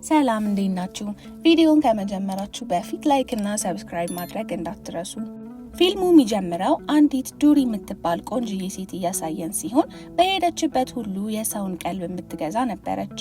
ሰላም እንዴት ናችሁ? ቪዲዮን ከመጀመራችሁ በፊት ላይክ እና ሰብስክራይብ ማድረግ እንዳትረሱ። ፊልሙ የሚጀምረው አንዲት ዱሪ የምትባል ቆንጅዬ ሴት እያሳየን ሲሆን በሄደችበት ሁሉ የሰውን ቀልብ የምትገዛ ነበረች።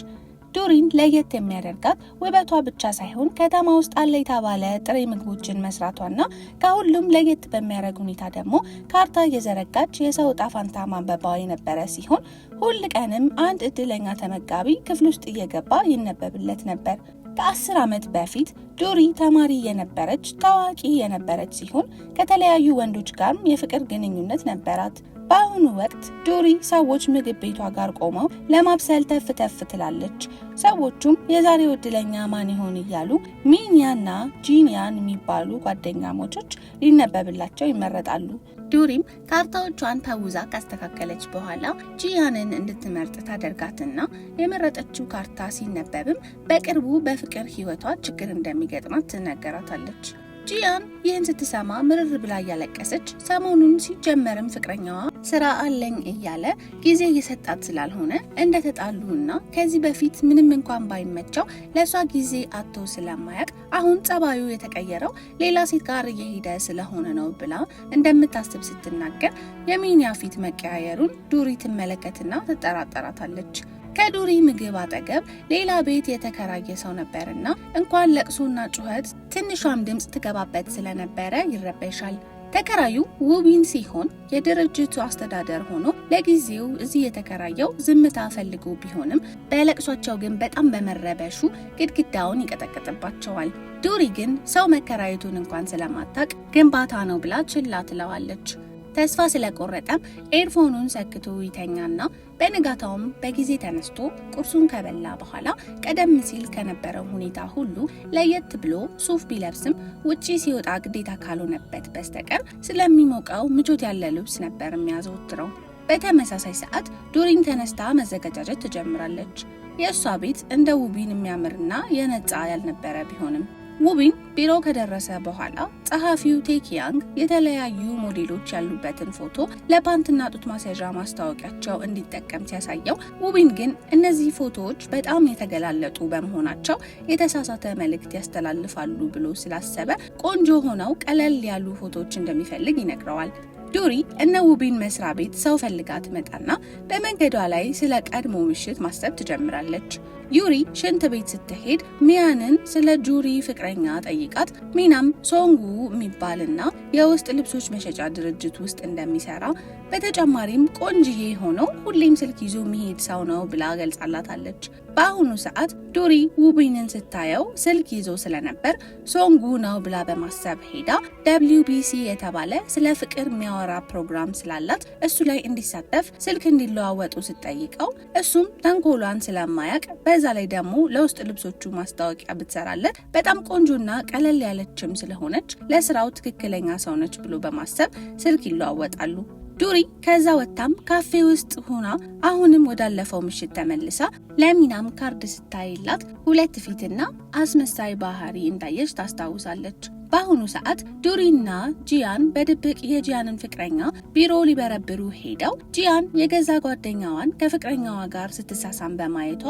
ዱሪን ለየት የሚያደርጋት ውበቷ ብቻ ሳይሆን ከተማ ውስጥ አለ የተባለ ጥሬ ምግቦችን መስራቷና ከሁሉም ለየት በሚያደርግ ሁኔታ ደግሞ ካርታ እየዘረጋች የሰው ዕጣ ፈንታ ማንበቧ የነበረ ሲሆን ሁል ቀንም አንድ እድለኛ ተመጋቢ ክፍል ውስጥ እየገባ ይነበብለት ነበር። ከ10 ዓመት በፊት ዱሪ ተማሪ የነበረች ታዋቂ የነበረች ሲሆን ከተለያዩ ወንዶች ጋርም የፍቅር ግንኙነት ነበራት። በአሁኑ ወቅት ዱሪ ሰዎች ምግብ ቤቷ ጋር ቆመው ለማብሰል ተፍ ትላለች። ሰዎቹም የዛሬው እድለኛ ማን ይሆን እያሉ ሚኒያና ጂኒያን የሚባሉ ጓደኛሞቾች ሊነበብላቸው ይመረጣሉ። ዱሪም ካርታዎቿን ተውዛ ካስተካከለች በኋላ ጂያንን እንድትመርጥ ታደርጋትና የመረጠችው ካርታ ሲነበብም በቅርቡ በፍቅር ሕይወቷ ችግር እንደሚገጥማት ትነገራታለች። ጂያን ይህን ስትሰማ ምርር ብላ እያለቀሰች ሰሞኑን ሲጀመርም ፍቅረኛዋ ስራ አለኝ እያለ ጊዜ እየሰጣት ስላልሆነ እንደተጣሉና ከዚህ በፊት ምንም እንኳን ባይመቸው ለሷ ጊዜ አጥቶ ስለማያውቅ አሁን ጸባዩ የተቀየረው ሌላ ሴት ጋር እየሄደ ስለሆነ ነው ብላ እንደምታስብ ስትናገር የሚኒያ ፊት መቀያየሩን ዱሪ ትመለከትና ትጠራጠራታለች። ከዱሪ ምግብ አጠገብ ሌላ ቤት የተከራየ ሰው ነበርና እንኳን ለቅሶና ጩኸት ትንሿም ድምፅ ትገባበት ስለነበረ ይረበሻል። ተከራዩ ውቢን ሲሆን የድርጅቱ አስተዳደር ሆኖ ለጊዜው እዚህ የተከራየው ዝምታ ፈልጎ ቢሆንም በለቅሷቸው ግን በጣም በመረበሹ ግድግዳውን ይቀጠቅጥባቸዋል። ዱሪ ግን ሰው መከራየቱን እንኳን ስለማታውቅ ግንባታ ነው ብላ ችላ ትለዋለች። ተስፋ ስለቆረጠም ኤርፎኑን ሰክቶ ይተኛና በንጋታውም በጊዜ ተነስቶ ቁርሱን ከበላ በኋላ ቀደም ሲል ከነበረው ሁኔታ ሁሉ ለየት ብሎ ሱፍ ቢለብስም ውጪ ሲወጣ ግዴታ ካልሆነበት በስተቀር ስለሚሞቀው ምቾት ያለ ልብስ ነበር የሚያዘወትረው። በተመሳሳይ ሰዓት ዱሪን ተነስታ መዘገጃጀት ትጀምራለች። የእሷ ቤት እንደ ውቢን የሚያምርና የነጻ ያልነበረ ቢሆንም ውቢን ቢሮ ከደረሰ በኋላ ጸሐፊው ቴኪያንግ የተለያዩ ሞዴሎች ያሉበትን ፎቶ ለፓንትና ጡት ማስያዣ ማስታወቂያቸው እንዲጠቀም ሲያሳየው ውቢን ግን እነዚህ ፎቶዎች በጣም የተገላለጡ በመሆናቸው የተሳሳተ መልእክት ያስተላልፋሉ ብሎ ስላሰበ ቆንጆ ሆነው ቀለል ያሉ ፎቶዎች እንደሚፈልግ ይነግረዋል። ዱሪ እነ ውቢን መስሪያ ቤት ሰው ፈልጋ ትመጣና በመንገዷ ላይ ስለ ቀድሞ ምሽት ማሰብ ትጀምራለች። ዩሪ ሽንት ቤት ስትሄድ ሚያንን ስለ ጁሪ ፍቅረኛ ጠይቃት ሚናም ሶንጉ የሚባልና የውስጥ ልብሶች መሸጫ ድርጅት ውስጥ እንደሚሰራ በተጨማሪም ቆንጅዬ ሆኖ ሁሌም ስልክ ይዞ የሚሄድ ሰው ነው ብላ ገልጻላታለች። በአሁኑ ሰዓት ዱሪ ውቢንን ስታየው ስልክ ይዞ ስለነበር ሶንጉ ነው ብላ በማሰብ ሄዳ WBC የተባለ ስለ ፍቅር የሚያወራ ፕሮግራም ስላላት እሱ ላይ እንዲሳተፍ ስልክ እንዲለዋወጡ ስትጠይቀው እሱም ተንኮሏን ስለማያውቅ በዛ ላይ ደግሞ ለውስጥ ልብሶቹ ማስታወቂያ ብትሰራለት በጣም ቆንጆና ቀለል ያለችም ስለሆነች ለስራው ትክክለኛ ሰው ነች ብሎ በማሰብ ስልክ ይለዋወጣሉ። ዱሪ ከዛ ወጣም ካፌ ውስጥ ሆና አሁንም ወዳለፈው ምሽት ተመልሳ ለሚናም ካርድ ስታይላት ሁለት ፊትና አስመሳይ ባህሪ እንዳየች ታስታውሳለች። በአሁኑ ሰዓት ዱሪና ጂያን በድብቅ የጂያንን ፍቅረኛ ቢሮ ሊበረብሩ ሄደው ጂያን የገዛ ጓደኛዋን ከፍቅረኛዋ ጋር ስትሳሳም በማየቷ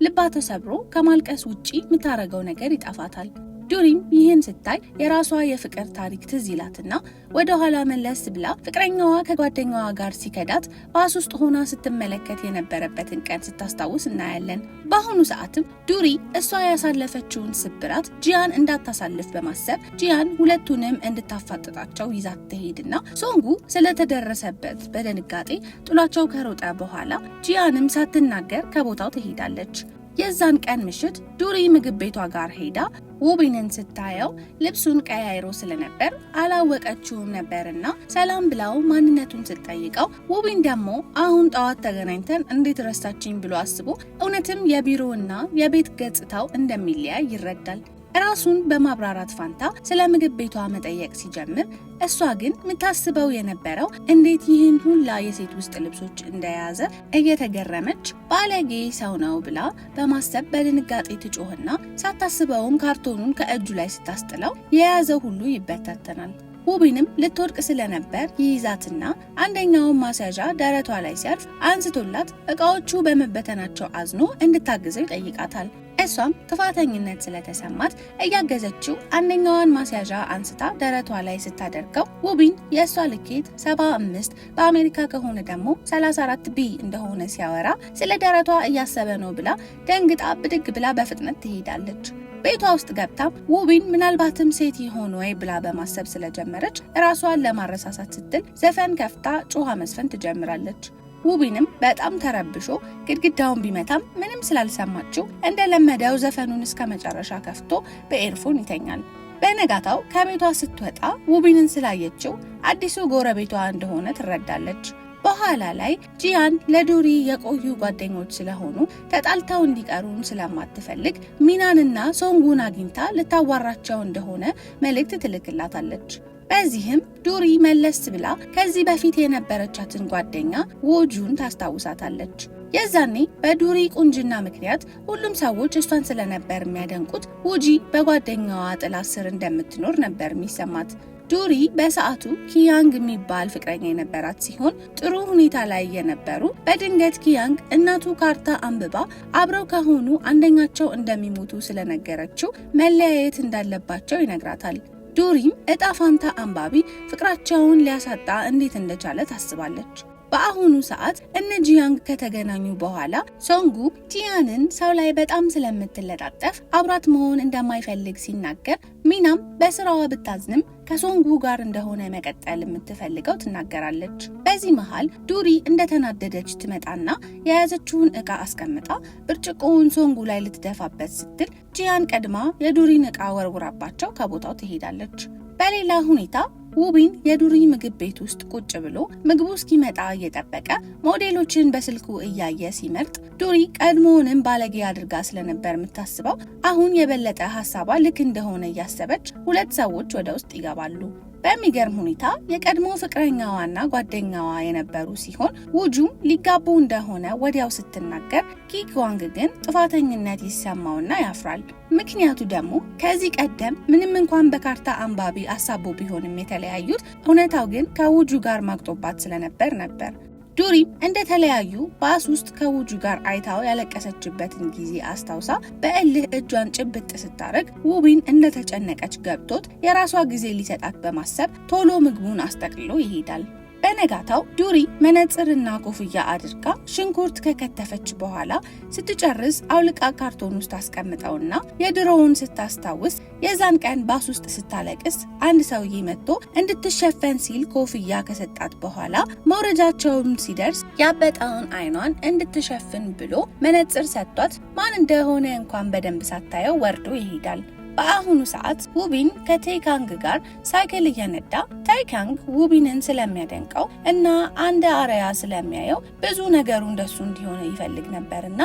ልባ ተሰብሮ ከማልቀስ ውጪ የምታረገው ነገር ይጠፋታል። ዱሪም ይህን ስታይ የራሷ የፍቅር ታሪክ ትዝ ይላትና ወደ ኋላ መለስ ብላ ፍቅረኛዋ ከጓደኛዋ ጋር ሲከዳት ባስ ውስጥ ሆና ስትመለከት የነበረበትን ቀን ስታስታውስ እናያለን። በአሁኑ ሰዓትም ዱሪ እሷ ያሳለፈችውን ስብራት ጂያን እንዳታሳልፍ በማሰብ ጂያን ሁለቱንም እንድታፋጥጣቸው ይዛት ትሄድና ሶንጉ ስለተደረሰበት በድንጋጤ ጥሏቸው ከሮጠ በኋላ ጂያንም ሳትናገር ከቦታው ትሄዳለች። የዛን ቀን ምሽት ዱሪ ምግብ ቤቷ ጋር ሄዳ ውቢንን ስታየው ልብሱን ቀያይሮ ስለነበር አላወቀችውም ነበርና ሰላም ብላው ማንነቱን ስትጠይቀው ውቢን ደግሞ አሁን ጠዋት ተገናኝተን እንዴት ረሳችኝ ብሎ አስቦ እውነትም የቢሮውና የቤት ገጽታው እንደሚለያይ ይረዳል። ራሱን በማብራራት ፋንታ ስለ ምግብ ቤቷ መጠየቅ ሲጀምር እሷ ግን የምታስበው የነበረው እንዴት ይህን ሁላ የሴት ውስጥ ልብሶች እንደያዘ እየተገረመች ባለጌ ሰው ነው ብላ በማሰብ በድንጋጤ ትጮህና ሳታስበውም ካርቶኑን ከእጁ ላይ ስታስጥለው የያዘው ሁሉ ይበታተናል። ውቢንም ልትወድቅ ስለነበር ይይዛትና አንደኛውን ማስያዣ ደረቷ ላይ ሲያርፍ አንስቶላት እቃዎቹ በመበተናቸው አዝኖ እንድታግዘው ይጠይቃታል። እሷም ጥፋተኝነት ስለተሰማት እያገዘችው አንደኛዋን ማስያዣ አንስታ ደረቷ ላይ ስታደርገው ውቢን የእሷ ልኬት 75 በአሜሪካ ከሆነ ደግሞ 34 ቢ እንደሆነ ሲያወራ ስለ ደረቷ እያሰበ ነው ብላ ደንግጣ ብድግ ብላ በፍጥነት ትሄዳለች። ቤቷ ውስጥ ገብታም ውቢን ምናልባትም ሴት ይሆን ወይ ብላ በማሰብ ስለጀመረች ራሷን ለማረሳሳት ስትል ዘፈን ከፍታ ጮኻ መስፈን ትጀምራለች። ውቢንም በጣም ተረብሾ ግድግዳውን ቢመታም ምንም ስላልሰማችው እንደለመደው ዘፈኑን እስከ መጨረሻ ከፍቶ በኤርፎን ይተኛል። በነጋታው ከቤቷ ስትወጣ ውቢንን ስላየችው አዲሱ ጎረቤቷ እንደሆነ ትረዳለች። በኋላ ላይ ጂያን ለዱሪ የቆዩ ጓደኞች ስለሆኑ ተጣልተው እንዲቀሩን ስለማትፈልግ ሚናንና ሶንጉን አግኝታ ልታዋራቸው እንደሆነ መልእክት ትልክላታለች። በዚህም ዱሪ መለስ ብላ ከዚህ በፊት የነበረቻትን ጓደኛ ወጁን ታስታውሳታለች። የዛኔ በዱሪ ቁንጅና ምክንያት ሁሉም ሰዎች እሷን ስለነበር የሚያደንቁት ውጂ በጓደኛዋ ጥላ ስር እንደምትኖር ነበር የሚሰማት። ዱሪ በሰዓቱ ኪያንግ የሚባል ፍቅረኛ የነበራት ሲሆን ጥሩ ሁኔታ ላይ የነበሩ በድንገት ኪያንግ እናቱ ካርታ አንብባ አብረው ከሆኑ አንደኛቸው እንደሚሞቱ ስለነገረችው መለያየት እንዳለባቸው ይነግራታል። ዱሪም እጣ ፋንታ አንባቢ ፍቅራቸውን ሊያሳጣ እንዴት እንደቻለ ታስባለች። በአሁኑ ሰዓት እነ ጂያንግ ከተገናኙ በኋላ ሶንጉ ጂያንን ሰው ላይ በጣም ስለምትለጣጠፍ አብራት መሆን እንደማይፈልግ ሲናገር ሚናም በስራዋ ብታዝንም ከሶንጉ ጋር እንደሆነ መቀጠል የምትፈልገው ትናገራለች። በዚህ መሃል ዱሪ እንደተናደደች ትመጣና የያዘችውን ዕቃ አስቀምጣ ብርጭቆውን ሶንጉ ላይ ልትደፋበት ስትል ጂያን ቀድማ የዱሪን ዕቃ ወርውራባቸው ከቦታው ትሄዳለች። በሌላ ሁኔታ ውቢን የዱሪ ምግብ ቤት ውስጥ ቁጭ ብሎ ምግቡ እስኪመጣ እየጠበቀ ሞዴሎችን በስልኩ እያየ ሲመርጥ ዱሪ ቀድሞውንም ባለጌ አድርጋ ስለነበር የምታስበው አሁን የበለጠ ሀሳቧ ልክ እንደሆነ እያሰበች ሁለት ሰዎች ወደ ውስጥ ይገባሉ። በሚገርም ሁኔታ የቀድሞ ፍቅረኛዋና ጓደኛዋ የነበሩ ሲሆን ውጁም ሊጋቡ እንደሆነ ወዲያው ስትናገር ኪጓንግ ግን ጥፋተኝነት ይሰማውና ያፍራል። ምክንያቱ ደግሞ ከዚህ ቀደም ምንም እንኳን በካርታ አንባቢ አሳቦ ቢሆንም የተለያዩት እውነታው ግን ከውጁ ጋር ማግጦባት ስለነበር ነበር። ዱሪም እንደተለያዩ ባስ ውስጥ ከውጁ ጋር አይታው ያለቀሰችበትን ጊዜ አስታውሳ በእልህ እጇን ጭብጥ ስታረግ ውቢን እንደተጨነቀች ገብቶት የራሷ ጊዜ ሊሰጣት በማሰብ ቶሎ ምግቡን አስጠቅልሎ ይሄዳል። በነጋታው ዱሪ መነጽርና ኮፍያ አድርጋ ሽንኩርት ከከተፈች በኋላ ስትጨርስ አውልቃ ካርቶን ውስጥ አስቀምጠውና የድሮውን ስታስታውስ የዛን ቀን ባስ ውስጥ ስታለቅስ አንድ ሰውዬ መጥቶ እንድትሸፈን ሲል ኮፍያ ከሰጣት በኋላ መውረጃቸውን ሲደርስ ያበጣውን አይኗን እንድትሸፍን ብሎ መነጽር ሰጥቷት ማን እንደሆነ እንኳን በደንብ ሳታየው ወርዶ ይሄዳል። በአሁኑ ሰዓት ውቢን ከቴካንግ ጋር ሳይክል እየነዳ ቴካንግ ውቢንን ስለሚያደንቀው እና አንድ አርአያ ስለሚያየው ብዙ ነገሩ እንደሱ እንዲሆነ ይፈልግ ነበርና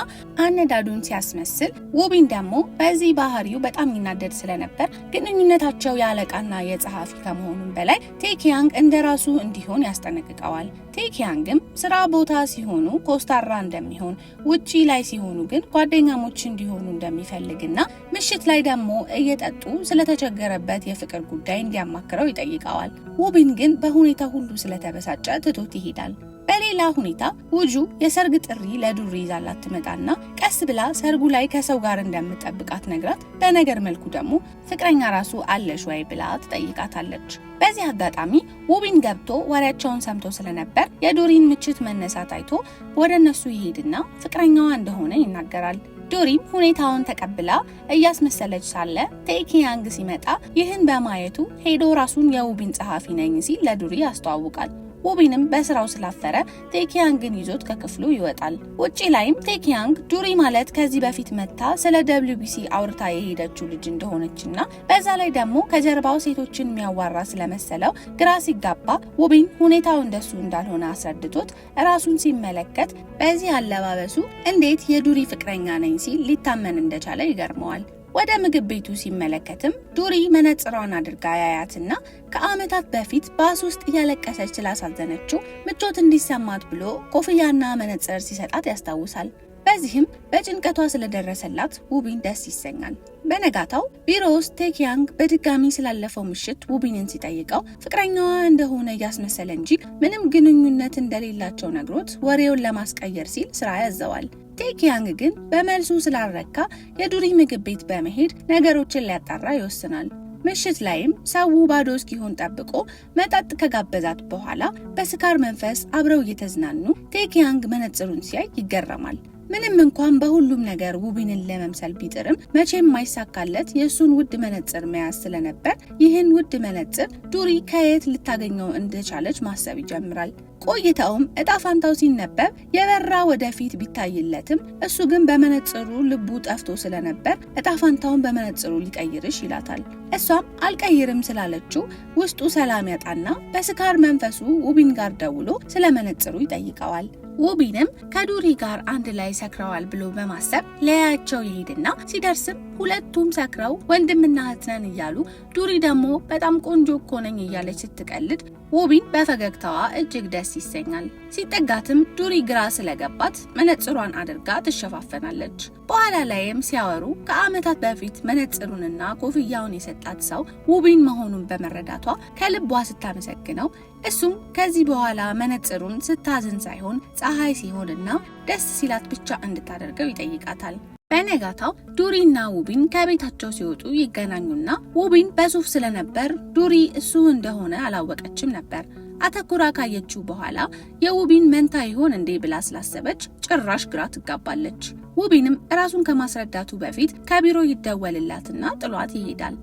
አነዳዱን ሲያስመስል ውቢን ደግሞ በዚህ ባህሪው በጣም ይናደድ ስለነበር ግንኙነታቸው የአለቃና የጸሐፊ ከመሆኑም በላይ ቴኪያንግ እንደራሱ እንዲሆን ያስጠነቅቀዋል። ቴኪያንግም ስራ ቦታ ሲሆኑ ኮስታራ እንደሚሆን ውጪ ላይ ሲሆኑ ግን ጓደኛሞች እንዲሆኑ እንደሚፈልግና ምሽት ላይ ደግሞ እየጠጡ ስለተቸገረበት የፍቅር ጉዳይ እንዲያማክረው ይጠይቀዋል። ውቢን ግን በሁኔታ ሁሉ ስለተበሳጨ ትቶት ይሄዳል። በሌላ ሁኔታ ውጁ የሰርግ ጥሪ ለዱሪ ይዛላት ትመጣና ቀስ ብላ ሰርጉ ላይ ከሰው ጋር እንደምትጠብቃት ነግራት በነገር መልኩ ደግሞ ፍቅረኛ ራሱ አለሽ ወይ ብላ ትጠይቃታለች። በዚህ አጋጣሚ ውቢን ገብቶ ወሬያቸውን ሰምቶ ስለነበር የዱሪን ምችት መነሳት አይቶ ወደ እነሱ ይሄድና ፍቅረኛዋ እንደሆነ ይናገራል። ዱሪም ሁኔታውን ተቀብላ እያስመሰለች ሳለ ቴኪያንግ ሲመጣ ይህን በማየቱ ሄዶ ራሱን የውቢን ጸሐፊ ነኝ ሲል ለዱሪ ያስተዋውቃል። ውቢንም በስራው ስላፈረ ቴኪያንግን ይዞት ከክፍሉ ይወጣል። ውጪ ላይም ቴኪያንግ ዱሪ ማለት ከዚህ በፊት መታ ስለ WBC አውርታ የሄደችው ልጅ እንደሆነችና በዛ ላይ ደግሞ ከጀርባው ሴቶችን የሚያዋራ ስለመሰለው ግራ ሲጋባ ውቢን ሁኔታው እንደሱ እንዳልሆነ አስረድቶት ራሱን ሲመለከት በዚህ አለባበሱ እንዴት የዱሪ ፍቅረኛ ነኝ ሲል ሊታመን እንደቻለ ይገርመዋል። ወደ ምግብ ቤቱ ሲመለከትም ዱሪ መነጽሯን አድርጋ ያያትና ከዓመታት በፊት ባስ ውስጥ እያለቀሰች ስላሳዘነችው ምቾት እንዲሰማት ብሎ ኮፍያና መነጽር ሲሰጣት ያስታውሳል። በዚህም በጭንቀቷ ስለደረሰላት ውቢን ደስ ይሰኛል። በነጋታው ቢሮ ውስጥ ቴኪያንግ በድጋሚ ስላለፈው ምሽት ውቢንን ሲጠይቀው ፍቅረኛዋ እንደሆነ እያስመሰለ እንጂ ምንም ግንኙነት እንደሌላቸው ነግሮት ወሬውን ለማስቀየር ሲል ስራ ያዘዋል። ቴኪያንግ ግን በመልሱ ስላልረካ የዱሪ ምግብ ቤት በመሄድ ነገሮችን ሊያጣራ ይወስናል። ምሽት ላይም ሰው ባዶ እስኪሆን ጠብቆ መጠጥ ከጋበዛት በኋላ በስካር መንፈስ አብረው እየተዝናኑ ቴኪያንግ መነጽሩን ሲያይ ይገረማል። ምንም እንኳን በሁሉም ነገር ውቢንን ለመምሰል ቢጥርም መቼም የማይሳካለት የእሱን ውድ መነጽር መያዝ ስለነበር ይህን ውድ መነጽር ዱሪ ከየት ልታገኘው እንደቻለች ማሰብ ይጀምራል። ቆይታውም እጣ ፋንታው ሲነበብ የበራ ወደፊት ቢታይለትም እሱ ግን በመነጽሩ ልቡ ጠፍቶ ስለነበር እጣ ፋንታውን በመነጽሩ ሊቀይርሽ ይላታል። እሷም አልቀይርም ስላለችው ውስጡ ሰላም ያጣና በስካር መንፈሱ ውቢን ጋር ደውሎ ስለ መነጽሩ ይጠይቀዋል። ውቢንም ከዱሪ ጋር አንድ ላይ ሰክረዋል ብሎ በማሰብ ለያቸው ይሄድና ሲደርስም ሁለቱም ሰክረው ወንድምና እህት ነን እያሉ ዱሪ ደግሞ በጣም ቆንጆ እኮ ነኝ እያለች ስትቀልድ ውቢን በፈገግታዋ እጅግ ደስ ይሰኛል። ሲጠጋትም ዱሪ ግራ ስለገባት መነጽሯን አድርጋ ትሸፋፈናለች። በኋላ ላይም ሲያወሩ ከዓመታት በፊት መነጽሩንና ኮፍያውን የሰጣት ሰው ውቢን መሆኑን በመረዳቷ ከልቧ ስታመሰግነው እሱም ከዚህ በኋላ መነጽሩን ስታዝን ሳይሆን ፀሐይ ሲሆንና ደስ ሲላት ብቻ እንድታደርገው ይጠይቃታል። በነጋታው ዱሪና ውቢን ከቤታቸው ሲወጡ ይገናኙና ውቢን በሱፍ ስለነበር ዱሪ እሱ እንደሆነ አላወቀችም ነበር። አተኩራ ካየችው በኋላ የውቢን መንታ ይሆን እንዴ ብላ ስላሰበች ጭራሽ ግራ ትጋባለች። ውቢንም ራሱን ከማስረዳቱ በፊት ከቢሮ ይደወልላትና ጥሏት ይሄዳል።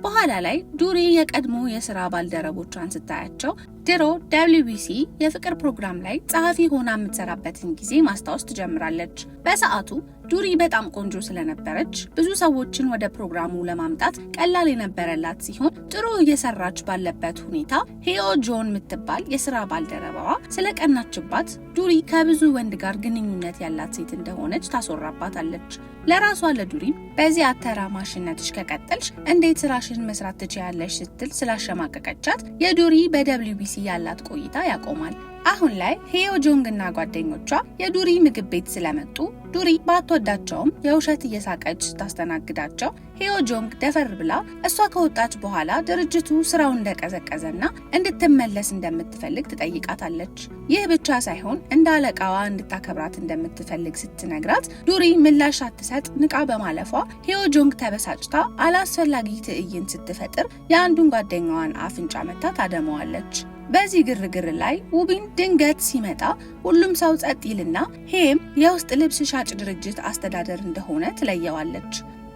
በኋላ ላይ ዱሪ የቀድሞ የሥራ ባልደረቦቿን ስታያቸው ድሮ WBC የፍቅር ፕሮግራም ላይ ጸሐፊ ሆና የምትሰራበትን ጊዜ ማስታወስ ትጀምራለች። በሰዓቱ ዱሪ በጣም ቆንጆ ስለነበረች ብዙ ሰዎችን ወደ ፕሮግራሙ ለማምጣት ቀላል የነበረላት ሲሆን ጥሩ እየሰራች ባለበት ሁኔታ ሂዮ ጆን የምትባል የሥራ ባልደረባዋ ስለቀናችባት ዱሪ ከብዙ ወንድ ጋር ግንኙነት ያላት ሴት እንደሆነች ታስወራባታለች። ለራሷ ለዱሪ በዚህ አተራማሽነትሽ ከቀጠልሽ እንዴት ስራሽን መስራት ትችያለሽ ስትል ስላሸማቀቀቻት የዱሪ በWBC ያላት ቆይታ ያቆማል። አሁን ላይ ሂዮ ጆንግ እና ጓደኞቿ የዱሪ ምግብ ቤት ስለመጡ ዱሪ ባትወዳቸውም የውሸት እየሳቀች ስታስተናግዳቸው ሂዮ ጆንግ ደፈር ብላ እሷ ከወጣች በኋላ ድርጅቱ ስራው እንደቀዘቀዘና እንድትመለስ እንደምትፈልግ ትጠይቃታለች። ይህ ብቻ ሳይሆን እንደ አለቃዋ እንድታከብራት እንደምትፈልግ ስትነግራት ዱሪ ምላሽ ሳትሰጥ ንቃ በማለፏ ሂዮ ጆንግ ተበሳጭታ አላስፈላጊ ትዕይንት ስትፈጥር የአንዱን ጓደኛዋን አፍንጫ መታ ታደመዋለች። በዚህ ግርግር ላይ ውቢን ድንገት ሲመጣ ሁሉም ሰው ጸጥ ይልና ሄም የውስጥ ልብስ ሻጭ ድርጅት አስተዳደር እንደሆነ ትለየዋለች።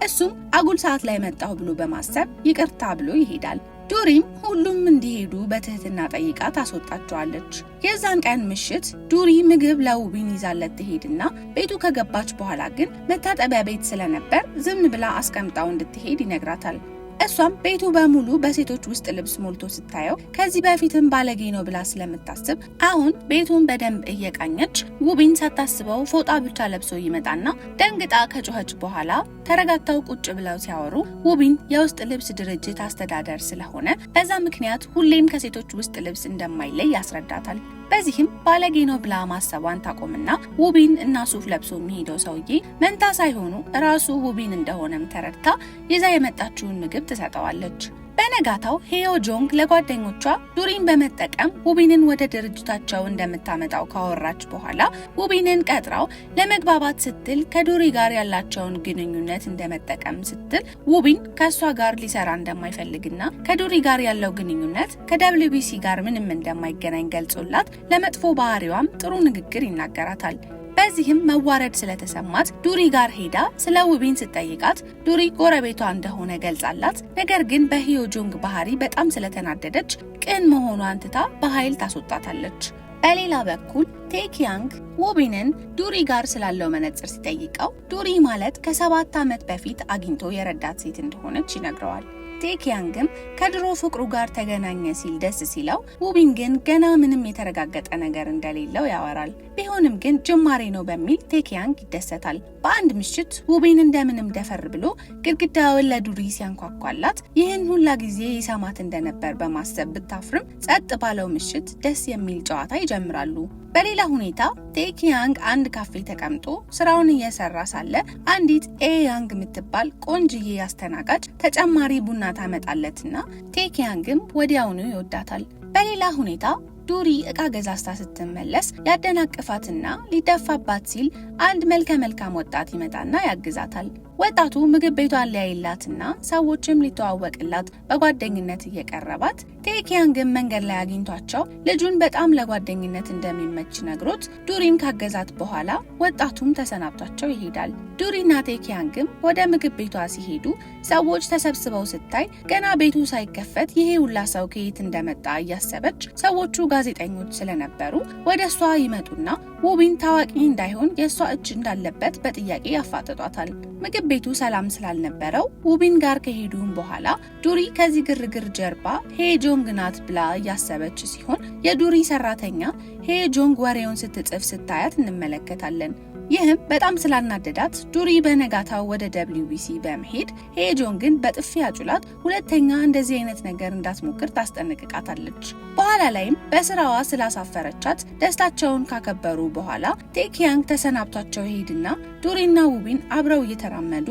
እሱም አጉል ሰዓት ላይ መጣሁ ብሎ በማሰብ ይቅርታ ብሎ ይሄዳል። ዱሪም ሁሉም እንዲሄዱ በትህትና ጠይቃ ታስወጣቸዋለች። የዛን ቀን ምሽት ዱሪ ምግብ ለውቢን ይዛለት ትሄድና ቤቱ ከገባች በኋላ ግን መታጠቢያ ቤት ስለነበር ዝም ብላ አስቀምጣው እንድትሄድ ይነግራታል። እሷም ቤቱ በሙሉ በሴቶች ውስጥ ልብስ ሞልቶ ስታየው ከዚህ በፊትም ባለጌ ነው ብላ ስለምታስብ አሁን ቤቱን በደንብ እየቃኘች ውቢን ሳታስበው ፎጣ ብቻ ለብሶ ይመጣና ደንግጣ ከጮኸች በኋላ ተረጋግተው ቁጭ ብለው ሲያወሩ ውቢን የውስጥ ልብስ ድርጅት አስተዳደር ስለሆነ በዛ ምክንያት ሁሌም ከሴቶች ውስጥ ልብስ እንደማይለይ ያስረዳታል። በዚህም ባለጌ ነው ብላ ማሰቧን ታቆምና ውቢን እና ሱፍ ለብሶ የሚሄደው ሰውዬ መንታ ሳይሆኑ ራሱ ውቢን እንደሆነም ተረድታ ይዛ የመጣችውን ምግብ ትሰጠዋለች። በነጋታው ሂዮ ጆንግ ለጓደኞቿ ዱሪን በመጠቀም ውቢንን ወደ ድርጅታቸው እንደምታመጣው ካወራች በኋላ ውቢንን ቀጥራው ለመግባባት ስትል ከዱሪ ጋር ያላቸውን ግንኙነት እንደመጠቀም ስትል ውቢን ከእሷ ጋር ሊሰራ እንደማይፈልግና ከዱሪ ጋር ያለው ግንኙነት ከWBC ጋር ምንም እንደማይገናኝ ገልጾላት ለመጥፎ ባህሪዋም ጥሩ ንግግር ይናገራታል። በዚህም መዋረድ ስለተሰማት ዱሪ ጋር ሄዳ ስለ ውቢን ስትጠይቃት ዱሪ ጎረቤቷ እንደሆነ ገልጻላት፣ ነገር ግን በሂዮ ጆንግ ባህሪ በጣም ስለተናደደች ቅን መሆኗን ትታ በኃይል ታስወጣታለች። በሌላ በኩል ቴኪያንግ ውቢንን ዱሪ ጋር ስላለው መነጽር ሲጠይቀው ዱሪ ማለት ከ7 ዓመት በፊት አግኝቶ የረዳት ሴት እንደሆነች ይነግረዋል። ቴኪያንግም ከድሮ ፍቅሩ ጋር ተገናኘ ሲል ደስ ሲለው ውቢን ግን ገና ምንም የተረጋገጠ ነገር እንደሌለው ያወራል። ቢሆንም ግን ጅማሬ ነው በሚል ቴኪያንግ ይደሰታል። በአንድ ምሽት ውቢን እንደምንም ደፈር ብሎ ግድግዳውን ለዱሪ ሲያንኳኳላት ይህን ሁላ ጊዜ ይሰማት እንደነበር በማሰብ ብታፍርም ጸጥ ባለው ምሽት ደስ የሚል ጨዋታ ይጀምራሉ። በሌላ ሁኔታ ቴኪያንግ አንድ ካፌ ተቀምጦ ስራውን እየሰራ ሳለ አንዲት ኤያንግ የምትባል ቆንጅዬ አስተናጋጅ ተጨማሪ ቡና ታመጣለትና ቴኪያንግም ወዲያውኑ ይወዳታል። በሌላ ሁኔታ ዱሪ እቃ ገዛስታ ስትመለስ ያደናቅፋትና ሊደፋባት ሲል አንድ መልከ መልካም ወጣት ይመጣና ያግዛታል። ወጣቱ ምግብ ቤቷን ሊያይላትና ሰዎችም ሊተዋወቅላት በጓደኝነት እየቀረባት ቴኪያንግን መንገድ ላይ አግኝቷቸው ልጁን በጣም ለጓደኝነት እንደሚመች ነግሮት ዱሪም ካገዛት በኋላ ወጣቱም ተሰናብቷቸው ይሄዳል። ዱሪና ቴኪያንግም ወደ ምግብ ቤቷ ሲሄዱ ሰዎች ተሰብስበው ስታይ ገና ቤቱ ሳይከፈት ይሄ ሁላ ሰው ከየት እንደመጣ እያሰበች ሰዎቹ ጋዜጠኞች ስለነበሩ ወደ እሷ ይመጡና ውቢን ታዋቂ እንዳይሆን የእሷ እጅ እንዳለበት በጥያቄ ያፋጥጧታል። ምግብ ቤቱ ሰላም ስላልነበረው ውቢን ጋር ከሄዱም በኋላ ዱሪ ከዚህ ግርግር ጀርባ ሄጆንግ ናት ብላ እያሰበች ሲሆን የዱሪ ሰራተኛ ሄጆንግ ወሬውን ስትጽፍ ስታያት እንመለከታለን። ይህም በጣም ስላናደዳት ዱሪ በነጋታው ወደ WBC በመሄድ ሄጆንግን በጥፊ አጩላት ሁለተኛ እንደዚህ አይነት ነገር እንዳትሞክር ታስጠነቅቃታለች። በኋላ ላይም በስራዋ ስላሳፈረቻት ደስታቸውን ካከበሩ በኋላ ቴኪያንግ ተሰናብቷቸው ሄድና ዱሪና ውቢን አብረው እየተራመዱ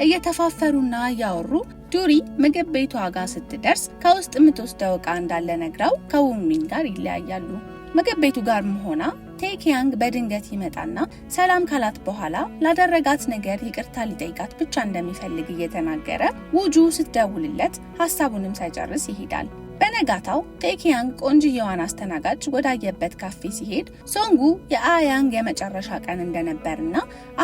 እየተፋፈሩና እያወሩ ዱሪ ምግብ ቤቷ ጋር ስትደርስ ከውስጥ የምትወስደው ዕቃ እንዳለ ነግራው ከውቢን ጋር ይለያያሉ። ምግብ ቤቱ ጋር ሆና ቴኪያንግ በድንገት ይመጣና ሰላም ካላት በኋላ ላደረጋት ነገር ይቅርታ ሊጠይቃት ብቻ እንደሚፈልግ እየተናገረ ውጁ ስትደውልለት ሀሳቡንም ሳይጨርስ ይሄዳል። በነጋታው ቴኪያንግ ቆንጅየዋን አስተናጋጅ ወዳየበት ካፌ ሲሄድ ሶንጉ የአያንግ የመጨረሻ ቀን እንደነበርና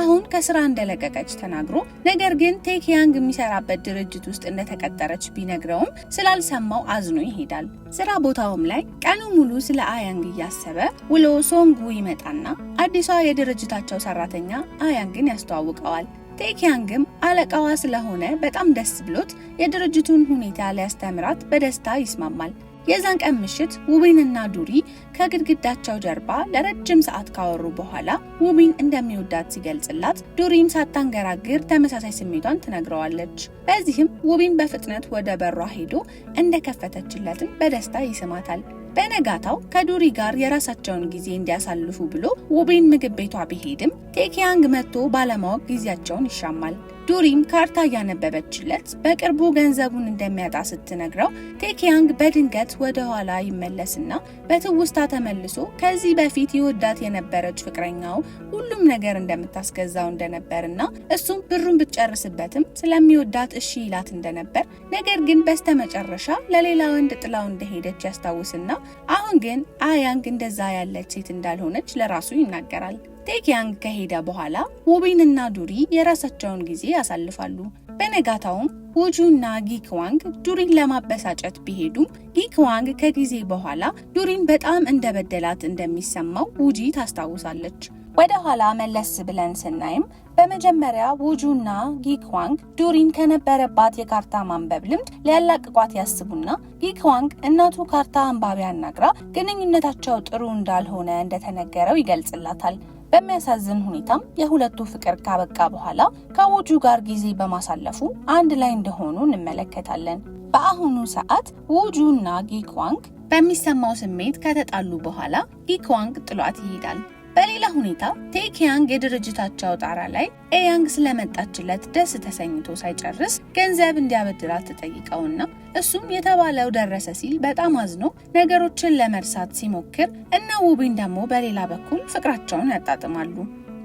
አሁን ከስራ እንደለቀቀች ተናግሮ ነገር ግን ቴኪያንግ የሚሰራበት ድርጅት ውስጥ እንደተቀጠረች ቢነግረውም ስላልሰማው አዝኖ ይሄዳል። ስራ ቦታውም ላይ ቀኑ ሙሉ ስለ አያንግ እያሰበ ውሎ ሶንጉ ይመጣና አዲሷ የድርጅታቸው ሰራተኛ አያንግን ያስተዋውቀዋል። ቴኪያንግም አለቃዋ ስለሆነ በጣም ደስ ብሎት የድርጅቱን ሁኔታ ሊያስተምራት በደስታ ይስማማል። የዛን ቀን ምሽት ውቢንና ዱሪ ከግድግዳቸው ጀርባ ለረጅም ሰዓት ካወሩ በኋላ ውቢን እንደሚወዳት ሲገልጽላት ዱሪም ሳታንገራግር ተመሳሳይ ስሜቷን ትነግረዋለች። በዚህም ውቢን በፍጥነት ወደ በሯ ሄዶ እንደከፈተችለትም በደስታ ይስማታል። በነጋታው ከዱሪ ጋር የራሳቸውን ጊዜ እንዲያሳልፉ ብሎ ውቢን ምግብ ቤቷ ቢሄድም ቴኪያንግ መጥቶ ባለማወቅ ጊዜያቸውን ይሻማል። ዱሪም ካርታ እያነበበችለት በቅርቡ ገንዘቡን እንደሚያጣ ስትነግረው ቴኪያንግ በድንገት ወደ ኋላ ይመለስና በትውስታ ተመልሶ ከዚህ በፊት ይወዳት የነበረች ፍቅረኛው ሁሉም ነገር እንደምታስገዛው እንደነበርና እሱም ብሩን ብትጨርስበትም ስለሚወዳት እሺ ይላት እንደነበር ነገር ግን በስተመጨረሻ ለሌላ ወንድ ጥላው እንደሄደች ያስታውስና አሁን ግን አያንግ እንደዛ ያለች ሴት እንዳልሆነች ለራሱ ይናገራል። ቴኪያንግ ከሄደ በኋላ ውቢንና ዱሪ የራሳቸውን ጊዜ ያሳልፋሉ። በነጋታውም ውጁና ጊክዋንግ ዱሪን ለማበሳጨት ቢሄዱም ጊክዋንግ ከጊዜ በኋላ ዱሪን በጣም እንደበደላት እንደሚሰማው ውጂ ታስታውሳለች። ወደ ኋላ መለስ ብለን ስናይም በመጀመሪያ ውጁና ጊክዋንግ ዱሪን ከነበረባት የካርታ ማንበብ ልምድ ሊያላቅቋት ያስቡና ጊክዋንግ እናቱ ካርታ አንባቢ አናግራ ግንኙነታቸው ጥሩ እንዳልሆነ እንደተነገረው ይገልጽላታል። በሚያሳዝን ሁኔታም የሁለቱ ፍቅር ካበቃ በኋላ ከውጁ ጋር ጊዜ በማሳለፉ አንድ ላይ እንደሆኑ እንመለከታለን። በአሁኑ ሰዓት ውጁና ጊክዋንግ በሚሰማው ስሜት ከተጣሉ በኋላ ጊክዋንግ ጥሏት ይሄዳል። በሌላ ሁኔታ ቴኪያንግ የድርጅታቸው ጣራ ላይ ኤያንግ ስለመጣችለት ደስ ተሰኝቶ ሳይጨርስ ገንዘብ እንዲያበድራት ተጠይቀውና እሱም የተባለው ደረሰ ሲል በጣም አዝኖ ነገሮችን ለመርሳት ሲሞክር እና ውቢን ደግሞ በሌላ በኩል ፍቅራቸውን ያጣጥማሉ።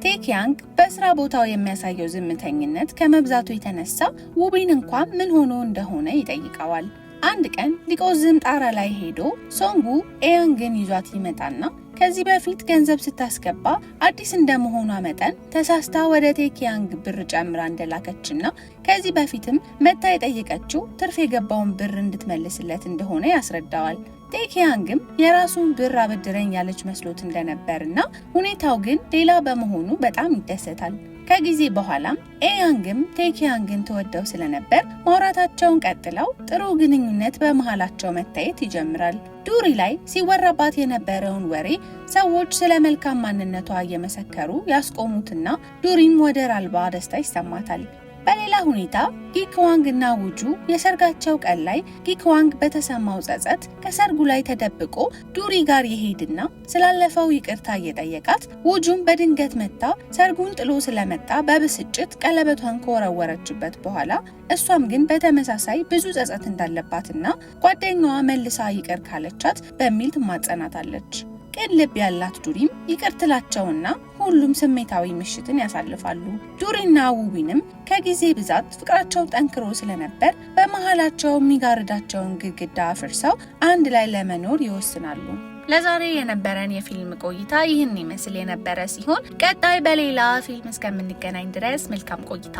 ቴኪያንግ በስራ ቦታው የሚያሳየው ዝምተኝነት ከመብዛቱ የተነሳ ውቢን እንኳን ምን ሆኖ እንደሆነ ይጠይቀዋል። አንድ ቀን ሊቆዝም ጣራ ላይ ሄዶ ሶንጉ ኤያንግን ይዟት ይመጣና ከዚህ በፊት ገንዘብ ስታስገባ አዲስ እንደመሆኗ መጠን ተሳስታ ወደ ቴኪያንግ ብር ጨምራ እንደላከችና ከዚህ በፊትም መታ የጠየቀችው ትርፍ የገባውን ብር እንድትመልስለት እንደሆነ ያስረዳዋል። ቴኪያንግም የራሱን ብር አበድረኝ ያለች መስሎት እንደነበርና ሁኔታው ግን ሌላ በመሆኑ በጣም ይደሰታል። ከጊዜ በኋላም ኤያንግም ቴኪያንግን ተወደው ስለነበር ማውራታቸውን ቀጥለው ጥሩ ግንኙነት በመሃላቸው መታየት ይጀምራል። ዱሪ ላይ ሲወራባት የነበረውን ወሬ ሰዎች ስለ መልካም ማንነቷ እየመሰከሩ ያስቆሙትና ዱሪም ወደር አልባ ደስታ ይሰማታል። በሌላ ሁኔታ ጊክዋንግ እና ውጁ የሰርጋቸው ቀን ላይ ጊክዋንግ በተሰማው ጸጸት ከሰርጉ ላይ ተደብቆ ዱሪ ጋር ይሄድና ስላለፈው ይቅርታ እየጠየቃት፣ ውጁም በድንገት መታ ሰርጉን ጥሎ ስለመጣ በብስጭት ቀለበቷን ከወረወረችበት በኋላ እሷም ግን በተመሳሳይ ብዙ ጸጸት እንዳለባትና ጓደኛዋ መልሳ ይቅር ካለቻት በሚል ትማጸናታለች። ቅን ልብ ያላት ዱሪም ይቅር ትላቸውና ሁሉም ስሜታዊ ምሽትን ያሳልፋሉ። ዱሪና ውቢንም ከጊዜ ብዛት ፍቅራቸው ጠንክሮ ስለነበር በመሃላቸው የሚጋርዳቸውን ግድግዳ አፍርሰው አንድ ላይ ለመኖር ይወስናሉ። ለዛሬ የነበረን የፊልም ቆይታ ይህን ይመስል የነበረ ሲሆን ቀጣይ በሌላ ፊልም እስከምንገናኝ ድረስ መልካም ቆይታ።